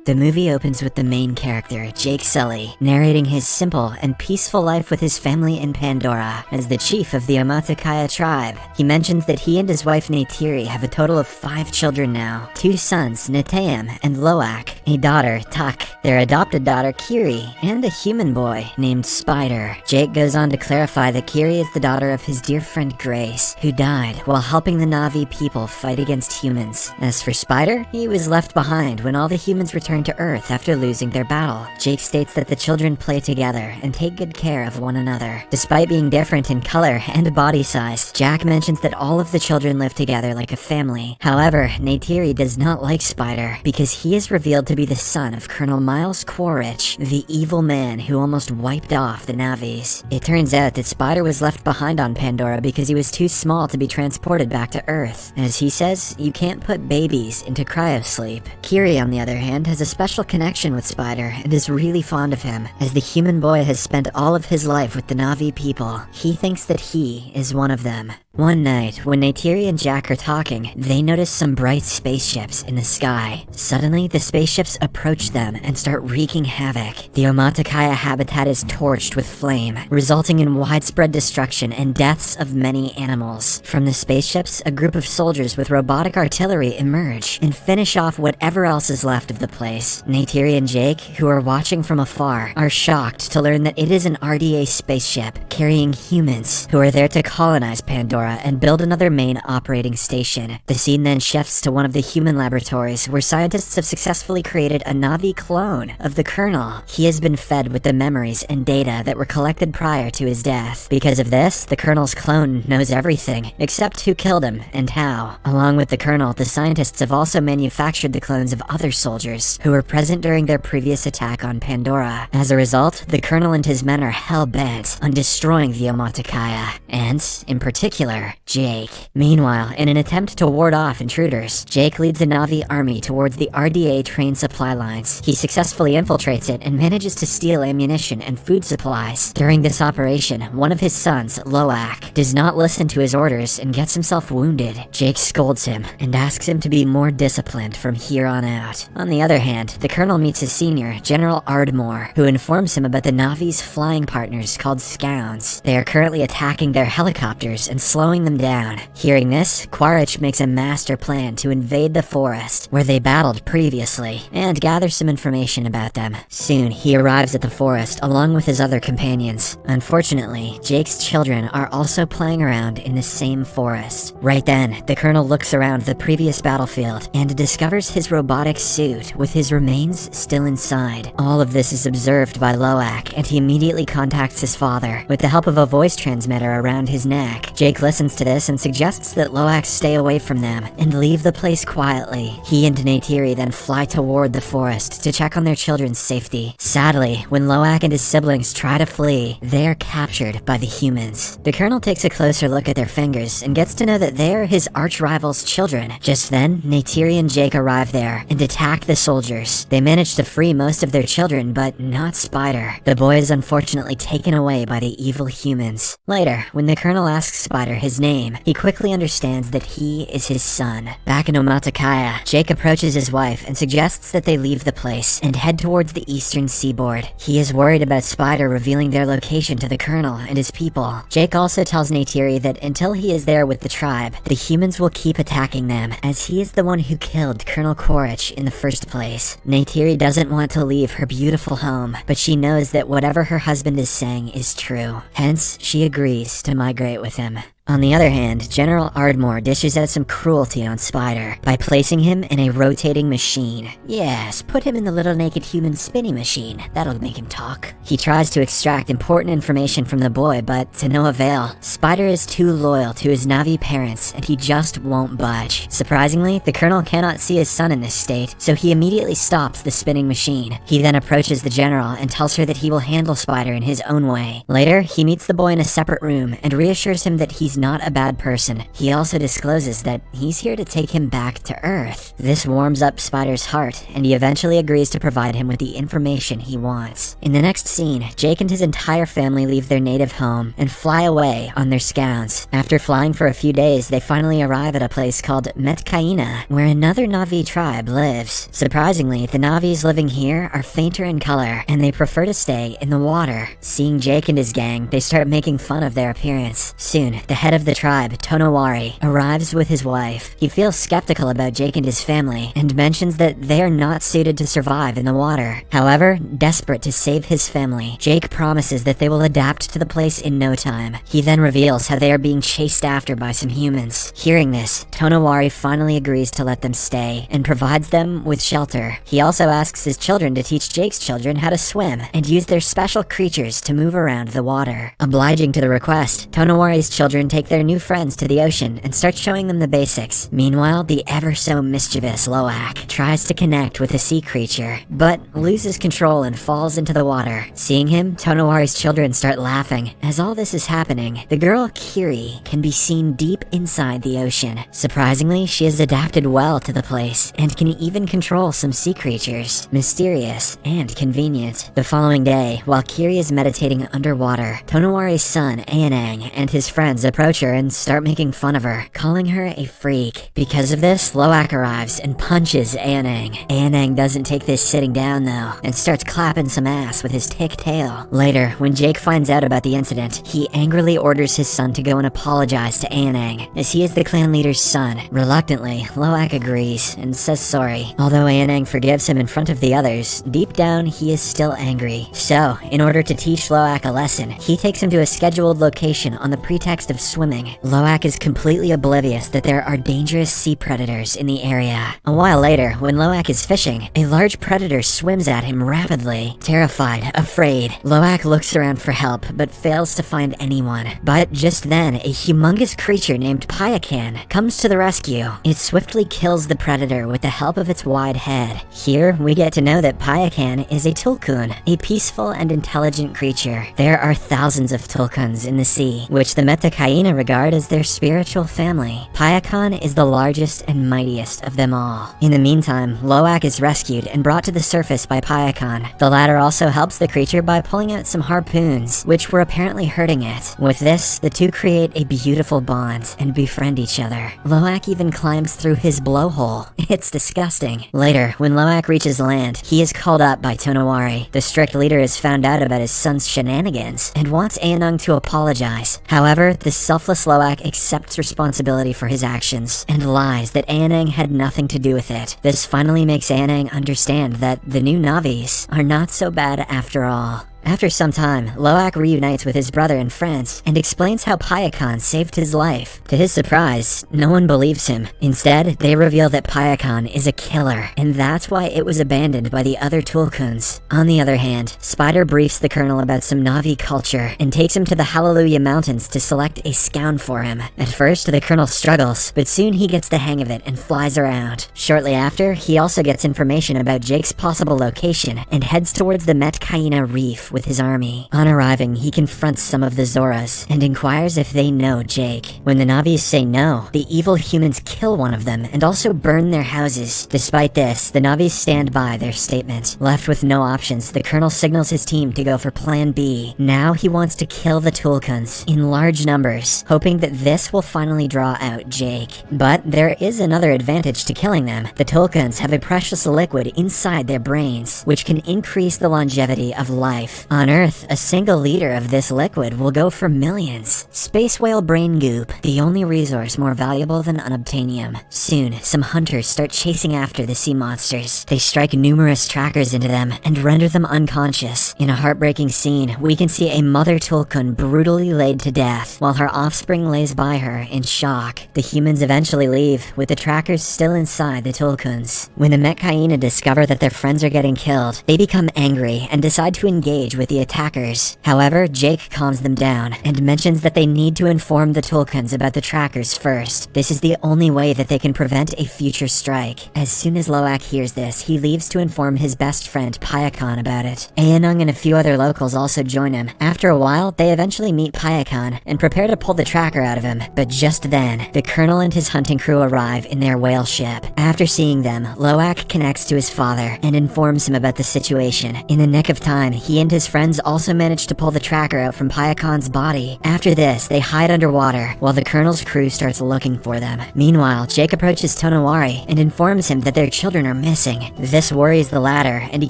The movie opens with the main character, Jake Sully, narrating his simple and peaceful life with his family in Pandora. As the chief of the Omaticaya tribe, he mentions that he and his wife Neytiri have a total of 5 children now. 2 sons, Neteyam and Loak, a daughter, Tak, their adopted daughter Kiri, and a human boy named Spider. Jake goes on to clarify that Kiri is the daughter of his dear friend Grace, who died while helping the Na'vi people fight against humans. As for Spider, he was left behind when all the humans returned to Earth after losing their battle. Jake states that the children play together and take good care of one another. Despite being different in color and body size, Jack mentions that all of the children live together like a family. However, Neytiri does not like Spider because he is revealed to be the son of Colonel Miles Quaritch, the evil man who almost wiped off the Na'vis. It turns out that Spider was left behind on Pandora because he was too small to be transported back to Earth. As he says, you can't put babies into cryosleep. Kiri, on the other hand, has a special connection with Spider and is really fond of him. As the human boy has spent all of his life with the Na'vi people, he thinks that he is one of them. One night, when Neytiri and Jack are talking, they notice some bright spaceships in the sky. Suddenly, the spaceships approach them and start wreaking havoc. The Omaticaya habitat is torched with flame, resulting in widespread destruction and deaths of many animals. From the spaceships, a group of soldiers with robotic artillery emerge and finish off whatever else is left of the place. Neytiri and Jake, who are watching from afar, are shocked to learn that it is an RDA spaceship carrying humans who are there to colonize Pandora and build another main operating station. The scene then shifts to one of the human laboratories where scientists have successfully created a Na'vi clone of the Colonel. He has been fed with the memories and data that were collected prior to his death. Because of this, the Colonel's clone knows everything, except who killed him and how. Along with the Colonel, the scientists have also manufactured the clones of other soldiers who were present during their previous attack on Pandora. As a result, the Colonel and his men are hell-bent on destroying the Omaticaya, and, in particular, Jake. Meanwhile, in an attempt to ward off intruders, Jake leads the Na'vi army towards the RDA train supply lines. He successfully infiltrates it and manages to steal ammunition and food supplies. During this operation, one of his sons, Loak, does not listen to his orders and gets himself wounded. Jake scolds him and asks him to be more disciplined from here on out. On the other hand, the Colonel meets his senior, General Ardmore, who informs him about the Na'vi's flying partners called Scounds. They are currently attacking their helicopters and slowing them down. Hearing this, Quaritch makes a master plan to invade the forest, where they battled previously, and gather some information about them. Soon, he arrives at the forest along with his other companions. Unfortunately, Jake's children are also playing around in the same forest. Right then, the Colonel looks around the previous battlefield and discovers his robotic suit with his remains still inside. All of this is observed by Loak, and he immediately contacts his father. With the help of a voice transmitter around his neck, Jake listens to this and suggests that Loak stay away from them and leave the place quietly. He and Neytiri then fly toward the forest to check on their children's safety. Sadly, when Loak and his siblings try to flee, they are captured by the humans. The Colonel takes a closer look at their fingers and gets to know that they are his arch-rival's children. Just then, Neytiri and Jake arrive there and attack the soldiers. They manage to free most of their children, but not Spider. The boy is unfortunately taken away by the evil humans. Later, when the Colonel asks Spider his name, he quickly understands that he is his son. Back in Omaticaya, Jake approaches his wife and suggests that they leave the place and head towards the eastern seaboard. He is worried about Spider revealing their location to the Colonel and his people. Jake also tells Neytiri that until he is there with the tribe, the humans will keep attacking them, as he is the one who killed Colonel Quaritch in the first place. Neytiri doesn't want to leave her beautiful home, but she knows that whatever her husband is saying is true. Hence, she agrees to migrate with him. On the other hand, General Ardmore dishes out some cruelty on Spider by placing him in a rotating machine. Yes, put him in the little naked human spinning machine. That'll make him talk. He tries to extract important information from the boy, but to no avail. Spider is too loyal to his Na'vi parents, and he just won't budge. Surprisingly, the Colonel cannot see his son in this state, so he immediately stops the spinning machine. He then approaches the General and tells her that he will handle Spider in his own way. Later, he meets the boy in a separate room and reassures him that he's not a bad person, he also discloses that he's here to take him back to Earth. This warms up Spider's heart, and he eventually agrees to provide him with the information he wants. In the next scene, Jake and his entire family leave their native home and fly away on their scouts. After flying for a few days, they finally arrive at a place called Metkayina, where another Na'vi tribe lives. Surprisingly, the Na'vis living here are fainter in color, and they prefer to stay in the water. Seeing Jake and his gang, they start making fun of their appearance. Soon, the head of the tribe, Tonowari, arrives with his wife. He feels skeptical about Jake and his family, and mentions that they are not suited to survive in the water. However, desperate to save his family, Jake promises that they will adapt to the place in no time. He then reveals how they are being chased after by some humans. Hearing this, Tonowari finally agrees to let them stay, and provides them with shelter. He also asks his children to teach Jake's children how to swim, and use their special creatures to move around the water. Obliging to the request, Tonowari's children take their new friends to the ocean and start showing them the basics. Meanwhile, the ever-so-mischievous Loak tries to connect with a sea creature, but loses control and falls into the water. Seeing him, Tonowari's children start laughing. As all this is happening, the girl Kiri can be seen deep inside the ocean. Surprisingly, she has adapted well to the place, and can even control some sea creatures. Mysterious and convenient. The following day, while Kiri is meditating underwater, Tonowari's son, Aonang, and his friends approach her and start making fun of her, calling her a freak. Because of this, Loak arrives and punches Aonang. Aonang doesn't take this sitting down though, and starts clapping some ass with his thick tail. Later, when Jake finds out about the incident, he angrily orders his son to go and apologize to Aonang, as he is the clan leader's son. Reluctantly, Loak agrees and says sorry. Although Aonang forgives him in front of the others, deep down he is still angry. So, in order to teach Loak a lesson, he takes him to a scheduled location on the pretext of swimming. Loak is completely oblivious that there are dangerous sea predators in the area. A while later, when Loak is fishing, a large predator swims at him rapidly. Terrified, afraid, Loak looks around for help, but fails to find anyone. But just then, a humongous creature named Payakan comes to the rescue. It swiftly kills the predator with the help of its wide head. Here, we get to know that Payakan is a tulkun, a peaceful and intelligent creature. There are thousands of tulkuns in the sea, which the Metkayina regard as their spiritual family. Payakan is the largest and mightiest of them all. In the meantime, Loak is rescued and brought to the surface by Payakan. The latter also helps the creature by pulling out some harpoons, which were apparently hurting it. With this, the two create a beautiful bond and befriend each other. Loak even climbs through his blowhole. It's disgusting. Later, when Loak reaches land, he is called up by Tonowari. The strict leader has found out about his son's shenanigans and wants Aonang to apologize. However, the selfless Loak accepts responsibility for his actions and lies that Aonang had nothing to do with it. This finally makes Aonang understand that the new Na'vis are not so bad after all. After some time, Loak reunites with his brother and friends and explains how Payakan saved his life. To his surprise, no one believes him. Instead, they reveal that Payakan is a killer, and that's why it was abandoned by the other Tulkuns. On the other hand, Spider briefs the Colonel about some Na'vi culture and takes him to the Hallelujah Mountains to select a scoun for him. At first, the Colonel struggles, but soon he gets the hang of it and flies around. Shortly after, he also gets information about Jake's possible location and heads towards the Metkayina Reef with his army. On arriving, he confronts some of the Zoras and inquires if they know Jake. When the Na'vis say no, the evil humans kill one of them and also burn their houses. Despite this, the Na'vis stand by their statement. Left with no options, the Colonel signals his team to go for Plan B. Now he wants to kill the Tulkuns in large numbers, hoping that this will finally draw out Jake. But there is another advantage to killing them. The Tulkuns have a precious liquid inside their brains, which can increase the longevity of life. On Earth, a single liter of this liquid will go for millions. Space whale brain goop, the only resource more valuable than unobtainium. Soon, some hunters start chasing after the sea monsters. They strike numerous trackers into them and render them unconscious. In a heartbreaking scene, we can see a mother Tulkun brutally laid to death, while her offspring lays by her in shock. The humans eventually leave, with the trackers still inside the Tulkuns. When the Metkayina discover that their friends are getting killed, they become angry and decide to engage engage with the attackers. However, Jake calms them down and mentions that they need to inform the Tulkuns about the trackers first. This is the only way that they can prevent a future strike. As soon as Loak hears this, he leaves to inform his best friend Payakan about it. Aonung and a few other locals also join him. After a while, they eventually meet Payakan and prepare to pull the tracker out of him. But just then, the colonel and his hunting crew arrive in their whale ship. After seeing them, Loak connects to his father and informs him about the situation. In the nick of time, he and his friends also manage to pull the tracker out from Payakan's body. After this, they hide underwater while the colonel's crew starts looking for them. Meanwhile, Jake approaches Tonowari and informs him that their children are missing. This worries the latter, and he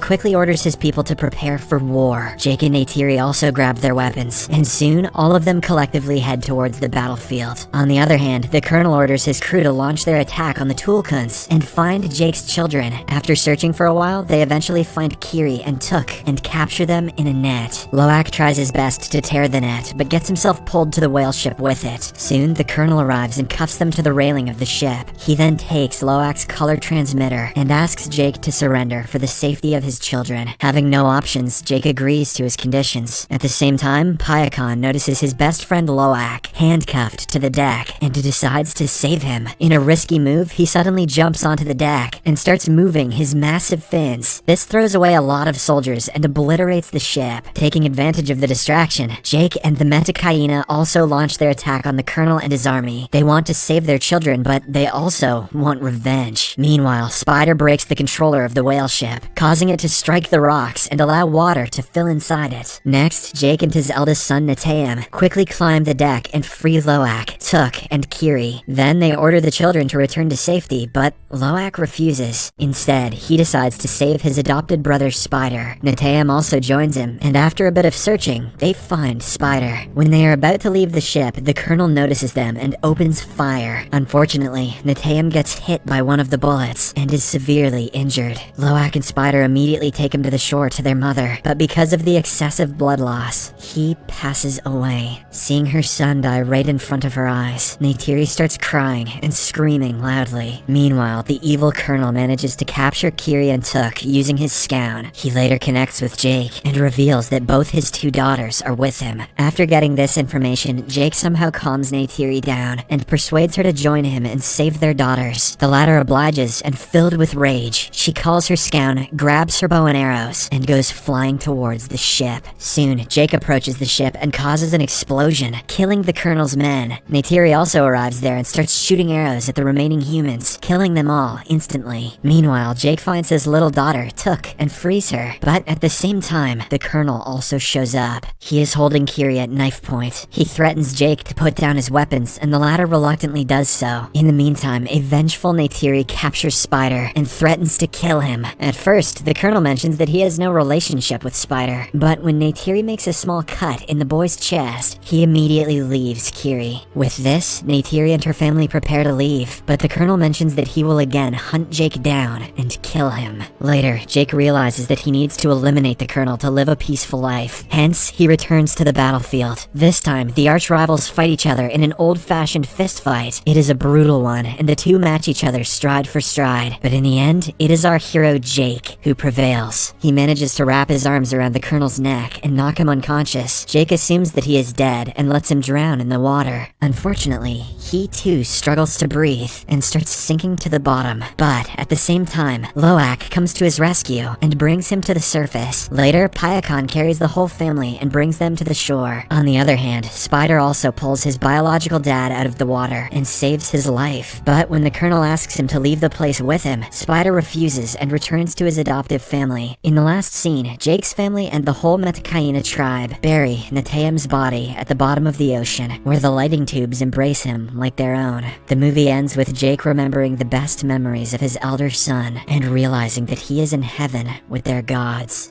quickly orders his people to prepare for war. Jake and Neytiri also grab their weapons, and soon all of them collectively head towards the battlefield. On the other hand, the colonel orders his crew to launch their attack on the Tulkuns and find Jake's children. After searching for a while, they eventually find Kiri and Took and capture them in a net. Loak tries his best to tear the net, but gets himself pulled to the whale ship with it. Soon, the colonel arrives and cuffs them to the railing of the ship. He then takes Loak's color transmitter and asks Jake to surrender for the safety of his children. Having no options, Jake agrees to his conditions. At the same time, Payakan notices his best friend Loak handcuffed to the deck and decides to save him. In a risky move, he suddenly jumps onto the deck and starts moving his massive fins. This throws away a lot of soldiers and obliterates the ship. Taking advantage of the distraction, Jake and the Metkayina also launch their attack on the colonel and his army. They want to save their children, but they also want revenge. Meanwhile, Spider breaks the controller of the whale ship, causing it to strike the rocks and allow water to fill inside it. Next, Jake and his eldest son Neteyam quickly climb the deck and free Loak, Took, and Kiri. Then they order the children to return to safety, but Loak refuses. Instead, he decides to save his adopted brother Spider. Neteyam also joins him, and after a bit of searching, they find Spider. When they are about to leave the ship, the colonel notices them and opens fire. Unfortunately, Neteyam gets hit by one of the bullets and is severely injured. Loak and Spider immediately take him to the shore to their mother, but because of the excessive blood loss, he passes away. Seeing her son die right in front of her eyes, Neytiri starts crying and screaming loudly. Meanwhile, the evil colonel manages to capture Kiri and Took using his scown. He later connects with Jake and reveals that both his two daughters are with him. After getting this information, Jake somehow calms Neytiri down and persuades her to join him and save their daughters. The latter obliges, and filled with rage, she calls her scown, grabs her bow and arrows, and goes flying towards the ship. Soon, Jake approaches the ship and causes an explosion, killing the colonel's men. Neytiri also arrives there and starts shooting arrows at the remaining humans, killing them all instantly. Meanwhile, Jake finds his little daughter, Took, and frees her. But at the same time, the colonel also shows up. He is holding Kiri at knife point. He threatens Jake to put down his weapons, and the latter reluctantly does so. In the meantime, a vengeful Neytiri captures Spider and threatens to kill him. At first, the colonel mentions that he has no relationship with Spider, but when Neytiri makes a small cut in the boy's chest, he immediately leaves Kiri. With this, Neytiri and her family prepare to leave, but the colonel mentions that he will again hunt Jake down and kill him. Later, Jake realizes that he needs to eliminate the colonel to live a peaceful life. Hence, he returns to the battlefield. This time, the arch-rivals fight each other in an old-fashioned fist fight. It is a brutal one, and the two match each other stride for stride. But in the end, it is our hero Jake who prevails. He manages to wrap his arms around the colonel's neck and knock him unconscious. Jake assumes that he is dead and lets him drown in the water. Unfortunately, he too struggles to breathe and starts sinking to the bottom. But at the same time, Loak comes to his rescue and brings him to the surface. Later, Payakan carries the whole family and brings them to the shore. On the other hand, Spider also pulls his biological dad out of the water and saves his life. But when the colonel asks him to leave the place with him, Spider refuses and returns to his adoptive family. In the last scene, Jake's family and the whole Metkayina tribe bury Neteyam's body at the bottom of the ocean, where the lighting tubes embrace him like their own. The movie ends with Jake remembering the best memories of his elder son and realizing that he is in heaven with their gods.